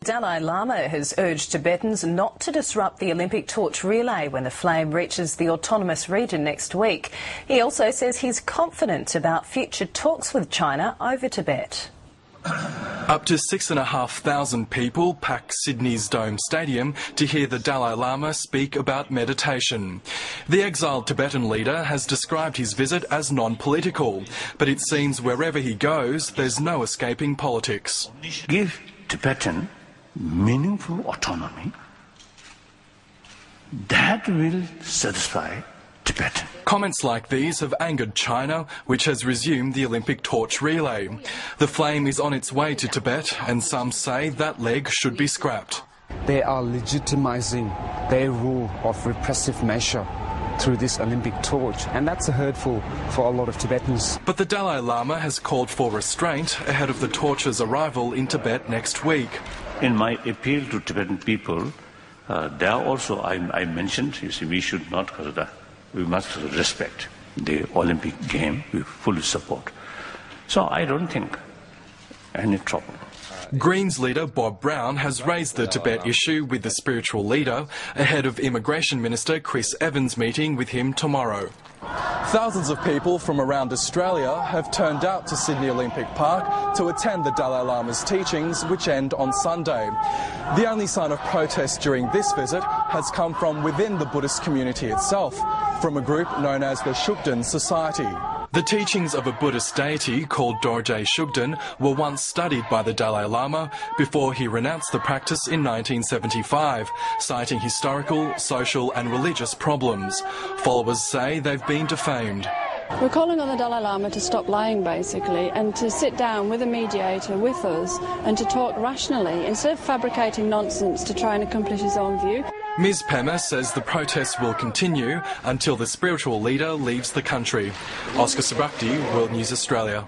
Dalai Lama has urged Tibetans not to disrupt the Olympic torch relay when the flame reaches the autonomous region next week. He also says he's confident about future talks with China over Tibet. Up to 6,500 people pack Sydney's Dome Stadium to hear the Dalai Lama speak about meditation. The exiled Tibetan leader has described his visit as non-political, but it seems wherever he goes, there's no escaping politics. Give Tibetan meaningful autonomy, that will satisfy Tibet. Comments like these have angered China, which has resumed the Olympic torch relay. The flame is on its way to Tibet, and some say that leg should be scrapped. They are legitimizing their rule of repressive measure through this Olympic torch, and that's hurtful for a lot of Tibetans. But the Dalai Lama has called for restraint ahead of the torch's arrival in Tibet next week. In my appeal to Tibetan people, there also I mentioned, you see, we should not, we must respect the Olympic game, we fully support. So I don't think any trouble. Greens leader Bob Brown has raised the Tibet issue with the spiritual leader ahead of Immigration Minister Chris Evans' meeting with him tomorrow. Thousands of people from around Australia have turned out to Sydney Olympic Park to attend the Dalai Lama's teachings, which end on Sunday. The only sign of protest during this visit has come from within the Buddhist community itself, from a group known as the Shugden Society. The teachings of a Buddhist deity called Dorjeshugden were once studied by the Dalai Lama before he renounced the practice in 1975, citing historical, social and religious problems. Followers say they've been defamed. We're calling on the Dalai Lama to stop lying, basically, and to sit down with a mediator with us and to talk rationally instead of fabricating nonsense to try and accomplish his own view. Ms Pema says the protests will continue until the spiritual leader leaves the country. Oscar Sabrakti, World News Australia.